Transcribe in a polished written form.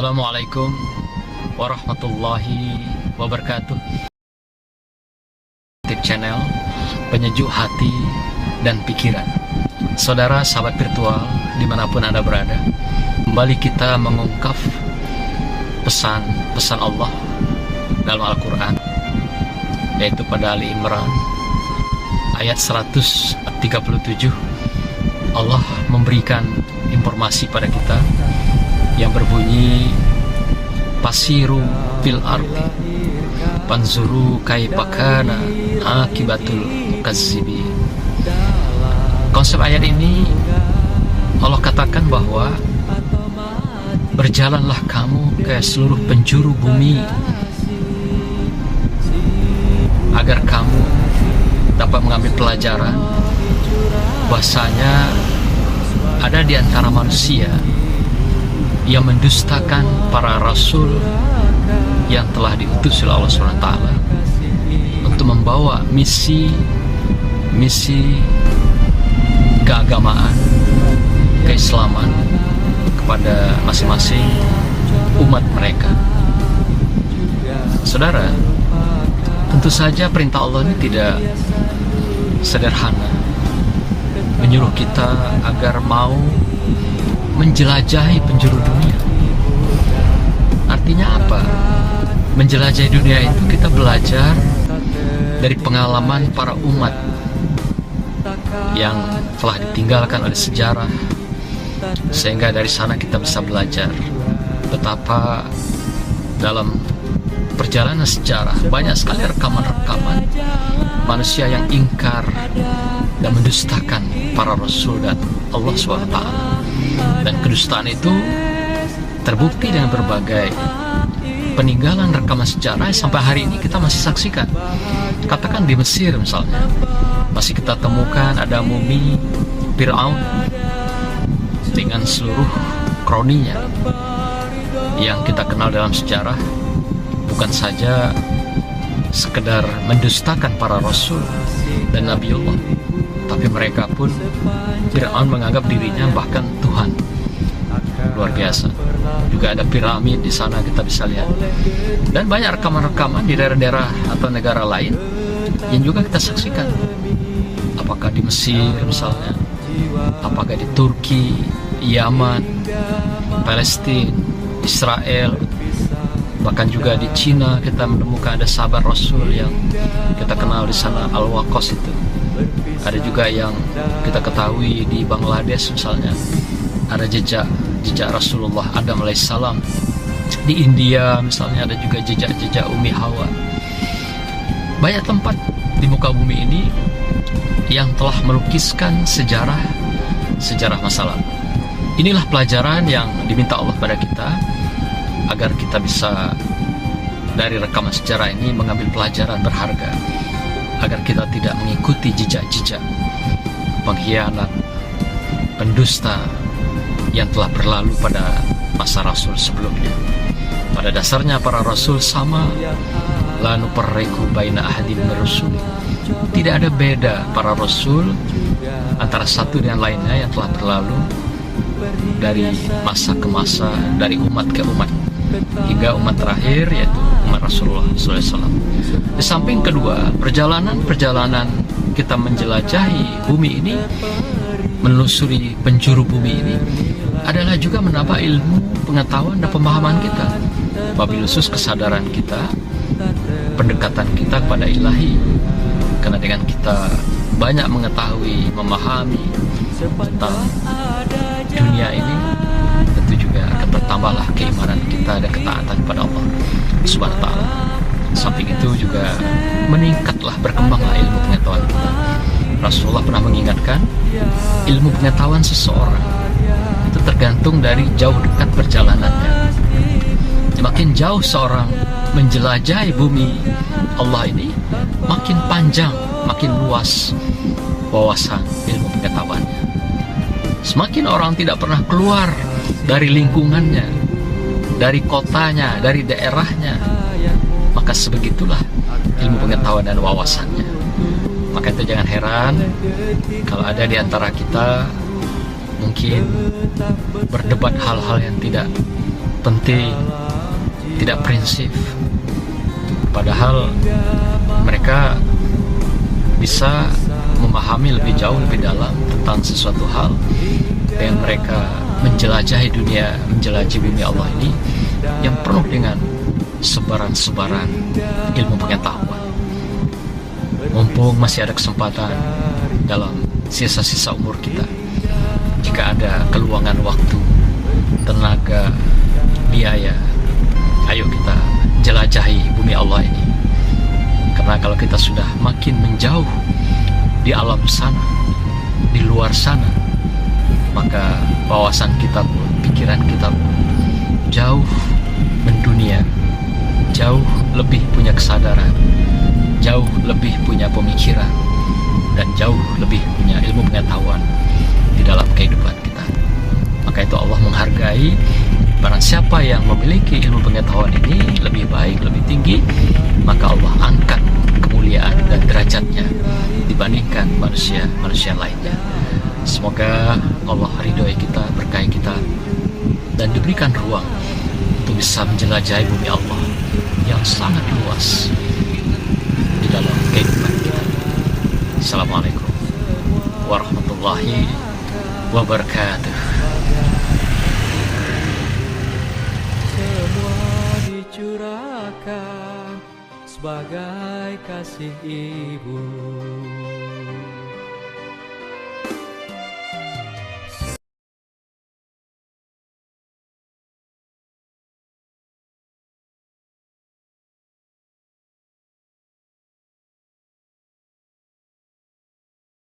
Assalamualaikum warahmatullahi wabarakatuh. Tip channel penyejuk hati dan pikiran. Saudara sahabat virtual dimanapun Anda berada, kembali kita mengungkap pesan-pesan Allah dalam Al-Quran, yaitu pada Ali Imran ayat 137. Allah memberikan informasi pada kita yang berbunyi, Pasiru fil ardi panzuru kaifa kana akibatul mukazzibin. Konsep ayat ini Allah katakan bahwa berjalanlah kamu ke seluruh penjuru bumi agar kamu dapat mengambil pelajaran bahasanya ada di antara manusia yang mendustakan para rasul yang telah diutus oleh Allah SWT untuk membawa misi keagamaan, keislaman kepada masing-masing umat mereka. Saudara, tentu saja perintah Allah ini tidak sederhana, menyuruh kita agar mau menjelajahi penjuru dunia. Artinya apa? Menjelajahi dunia itu kita belajar dari pengalaman para umat yang telah ditinggalkan oleh sejarah, sehingga dari sana kita bisa belajar betapa dalam perjalanan sejarah banyak sekali rekaman-rekaman manusia yang ingkar dan mendustakan para rasul dan Allah SWT. Dan kedustaan itu terbukti dengan berbagai peninggalan rekaman sejarah yang sampai hari ini kita masih saksikan. Katakan di Mesir misalnya, masih kita temukan ada mumi Fir'aun dengan seluruh kroninya yang kita kenal dalam sejarah. Bukan saja sekedar mendustakan para rasul dan Nabiullah, tapi mereka pun, Fir'aun menganggap dirinya bahkan Tuhan. Luar biasa. Juga ada piramid di sana kita bisa lihat. Dan banyak rekaman-rekaman di daerah-daerah atau negara lain yang juga kita saksikan. Apakah di Mesir misalnya, apakah di Turki, Yaman, Palestina, Israel, bahkan juga di Cina kita menemukan ada sahabat Rasul yang kita kenal di sana, Al-Waqas itu. Ada juga yang kita ketahui di Bangladesh misalnya, ada jejak Rasulullah Adam alaihissalam. Di India misalnya ada juga jejak Umi Hawa. Banyak tempat di muka bumi ini yang telah melukiskan sejarah masa lalu. Inilah pelajaran yang diminta Allah pada kita, agar kita bisa dari rekaman sejarah ini mengambil pelajaran berharga, agar kita tidak mengikuti jejak-jejak pengkhianat, pendusta yang telah berlalu pada masa Rasul sebelumnya. Pada dasarnya para Rasul sama, la nufarriqu baina ahadin min rusuli. Tidak ada beda para Rasul antara satu dengan lainnya yang telah berlalu dari masa ke masa, dari umat ke umat, hingga umat terakhir yaitu umat Rasulullah SAW. Di samping kedua, perjalanan kita menjelajahi bumi ini, menelusuri penjuru bumi ini adalah juga menambah ilmu, pengetahuan dan pemahaman kita, wabil khusus kesadaran kita, pendekatan kita kepada ilahi. Karena dengan kita banyak mengetahui, memahami tentang dunia ini, tentu juga akan bertambahlah keimanan kita dan ketaatan kepada Allah Subhanahu wa ta'ala. Samping itu juga meningkatlah, berkembanglah ilmu pengetahuan kita. Rasulullah pernah mengingatkan, ilmu pengetahuan seseorang itu tergantung dari jauh dekat perjalanannya. Makin jauh seorang menjelajahi bumi Allah ini, makin panjang, makin luas wawasan ilmu pengetahuannya. Semakin orang tidak pernah keluar dari lingkungannya, dari kotanya, dari daerahnya, maka sebegitulah ilmu pengetahuan dan wawasannya. Maka itu jangan heran kalau ada di antara kita mungkin berdebat hal-hal yang tidak penting, tidak prinsip. Padahal mereka bisa memahami lebih jauh, lebih dalam tentang sesuatu hal dengan mereka menjelajahi dunia, menjelajahi bumi Allah ini yang penuh dengan sebaran-sebaran ilmu pengetahuan. Mumpung masih ada kesempatan dalam sisa-sisa umur kita, jika ada keluangan waktu, tenaga, biaya, ayo kita jelajahi bumi Allah ini. Karena kalau kita sudah makin menjauh di alam sana, di luar sana, maka wawasan kita pun, pikiran kita pun jauh mendunia, jauh lebih punya kesadaran, jauh lebih punya pemikiran, dan jauh lebih punya ilmu pengetahuan di dalam kehidupan kita. Maka itu Allah menghargai barang siapa yang memiliki ilmu pengetahuan ini lebih baik, lebih tinggi, maka Allah angkat kemuliaan dan derajatnya dibandingkan manusia lainnya. Semoga Allah ridhoi kita, berkahi kita, dan diberikan ruang untuk bisa menjelajahi bumi Allah yang sangat luas di dalam kehidupan kita. Assalamualaikum warahmatullahi wabarakatuh. Semua dicurahkan sebagai kasih ibu.